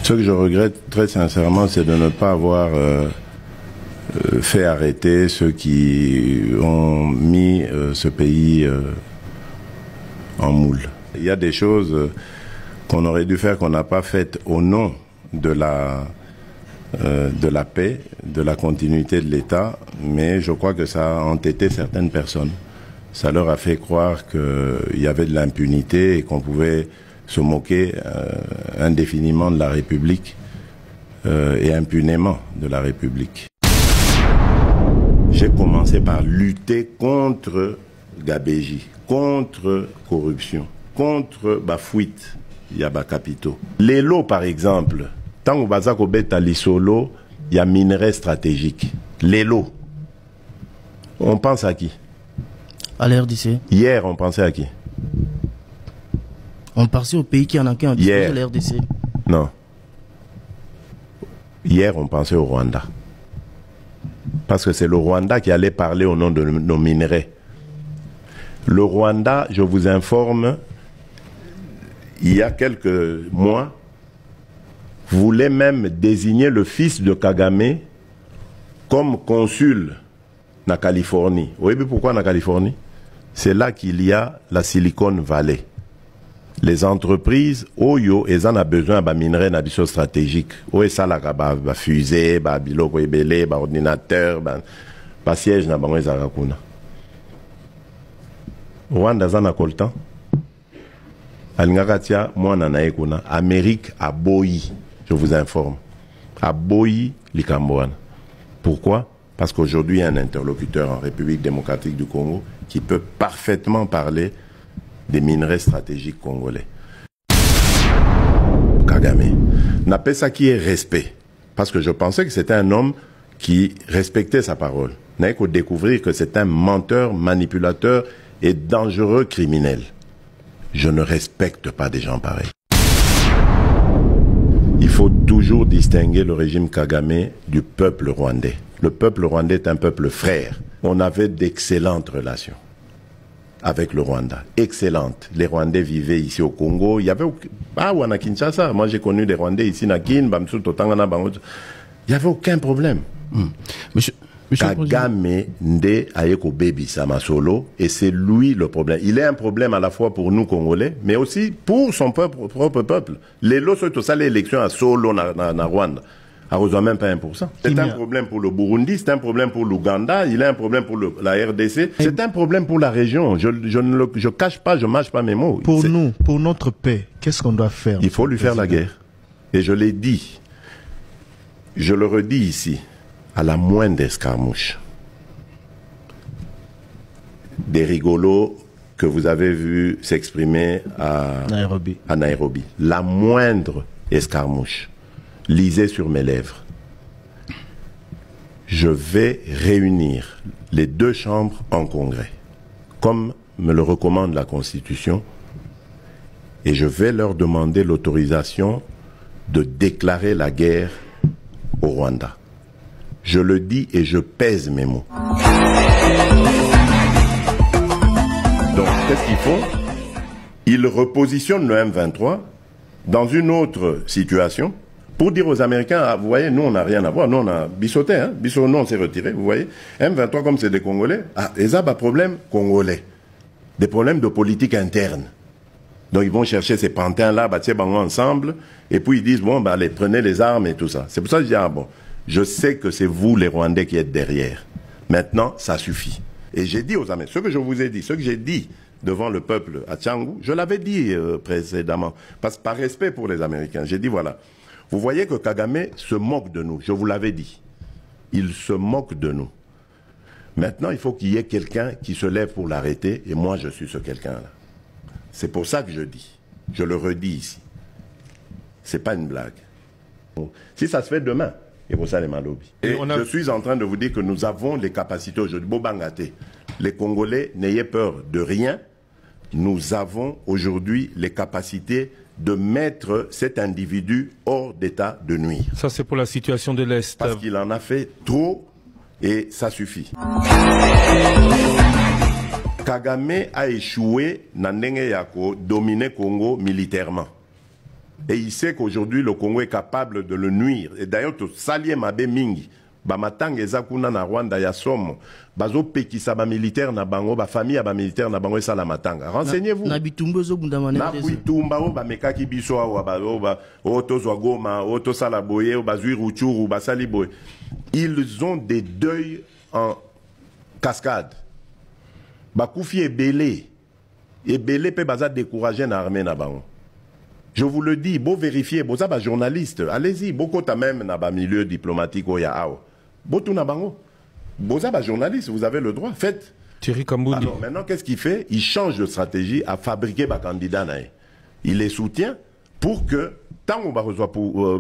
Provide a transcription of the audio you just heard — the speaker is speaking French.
Ce que je regrette très sincèrement, c'est de ne pas avoir fait arrêter ceux qui ont mis ce pays en moule. Il y a des choses qu'on aurait dû faire, qu'on n'a pas faites au nom de la paix, de la continuité de l'État, mais je crois que ça a entêté certaines personnes. Ça leur a fait croire qu'il y avait de l'impunité et qu'on pouvait se moquer indéfiniment de la République et impunément de la République. J'ai commencé par lutter contre Gabéji, contre corruption, contre fuite, yaba capitaux. Les lots par exemple, tant que Bazako Beta Lisolo, il y a minerais stratégiques. Les lots. On pense à qui? À l'RDC. Hier, on pensait à qui? On pensait au pays qui en a qu'un disposé de l'RDC. Non. Hier, on pensait au Rwanda. Parce que c'est le Rwanda qui allait parler au nom de nos minerais. Le Rwanda, je vous informe, il y a quelques mois, voulait même désigner le fils de Kagame comme consul en Californie. Vous voyez pourquoi en Californie? C'est là qu'il y a la Silicon Valley. Les entreprises, Oyo, elles en ont besoin de minerais nabiso stratégiques. Oyo, ça, là, fusée, biloko ebele, ordinateur, siège, na bango ezakuna. Rwanda, zana koltan. Alingakatia, moi, nanaye kuna. Amérique a boyi, je vous informe. A boyi, likamboana. Pourquoi? Parce qu'aujourd'hui, il y a un interlocuteur en République démocratique du Congo qui peut parfaitement parler des minerais stratégiques congolais. Kagame. N'a pas ça qui est respect. Parce que je pensais que c'était un homme qui respectait sa parole. N'a qu'à découvrir que c'est un menteur, manipulateur et dangereux criminel. Je ne respecte pas des gens pareils. Il faut toujours distinguer le régime Kagame du peuple rwandais. Le peuple rwandais est un peuple frère. On avait d'excellentes relations avec le Rwanda. Excellentes. Les Rwandais vivaient ici au Congo. Il y avait... Ah, ou à Kinshasa. Moi, j'ai connu des Rwandais ici, à Kin, Bamsou, Totangana, Bamsou. Il n'y avait aucun problème. Monsieur Kagame Nde Ayeko Baby Samasolo, et c'est lui le problème. Il est un problème à la fois pour nous Congolais, mais aussi pour son propre peuple. Les lots sont ça l'élection à Solo, na Rwanda. À rejoindre même pas 1%. C'est un problème pour le Burundi, c'est un problème pour l'Ouganda, il est un problème pour la RDC, c'est un problème pour la région. Je cache pas, je mâche pas mes mots. Pour nous, pour notre paix, qu'est-ce qu'on doit faire? Il faut lui faire la guerre. Et je l'ai dit, je le redis ici, à la moindre escarmouche, des rigolos que vous avez vus s'exprimer à Nairobi, la moindre escarmouche, lisez sur mes lèvres. Je vais réunir les deux chambres en congrès, comme me le recommande la Constitution, et je vais leur demander l'autorisation de déclarer la guerre au Rwanda. Je le dis et je pèse mes mots. Donc, qu'est-ce qu'ils font? Ils repositionnent le M23 dans une autre situation pour dire aux Américains, ah, vous voyez, nous, on n'a rien à voir. Nous, on a bissoté, hein. Bissot, nous, on s'est retiré, vous voyez. M23, comme c'est des Congolais, ah, ils ont des problèmes congolais. Des problèmes de politique interne. Donc, ils vont chercher ces pantins-là, bâtir ensemble, et puis ils disent, bon, bah, allez, prenez les armes et tout ça. C'est pour ça que je dis, ah, bon, je sais que c'est vous, les Rwandais, qui êtes derrière. Maintenant, ça suffit. Et j'ai dit aux Américains, ce que je vous ai dit, ce que j'ai dit devant le peuple à Tchangou, je l'avais dit précédemment, parce que par respect pour les Américains, j'ai dit, voilà, vous voyez que Kagame se moque de nous, je vous l'avais dit. Il se moque de nous. Maintenant, il faut qu'il y ait quelqu'un qui se lève pour l'arrêter, et moi, je suis ce quelqu'un-là. C'est pour ça que je dis, je le redis ici. C'est pas une blague. Si ça se fait demain, et pour ça les Malobi. Et je suis en train de vous dire que nous avons les capacités aujourd'hui. Bobangate, les Congolais, n'ayez peur de rien. Nous avons aujourd'hui les capacités de mettre cet individu hors d'état de nuire. Ça, c'est pour la situation de l'Est. Parce qu'il en a fait trop et ça suffit. Kagame a échoué dans Yako dominer Congo militairement. Et il sait qu'aujourd'hui, le Congo est capable de le nuire. Et d'ailleurs, tout salier mabe mingi. Bamatang ezakuna na Rwanda ya somo. Bazo pekisa ba militaire na bango, ba famille ba militaire na bango esa la matanga. Renseignez-vous. Na bitumbo zo bundamane. Na bitumba o ba mekaki biso wa ba o tozwa Goma, o to sala boye, o bazui Ruchuru, ba sali boye. Ils ont des deuils en cascade. Bakoufi ebele. Ebele pe baza décourager na armée na bango. Je vous le dis, beau vérifier, beau ça ba journaliste, allez-y, beaucoup ta même na ba milieu diplomatique o ya ao. Beau tout na bango. Beau ça ba journaliste, vous avez le droit, faites. Thierry Kamboudi. Alors maintenant qu'est-ce qu'il fait? Il change de stratégie à fabriquer ba candidat nae. Il les soutient pour que tant on va reçoit pour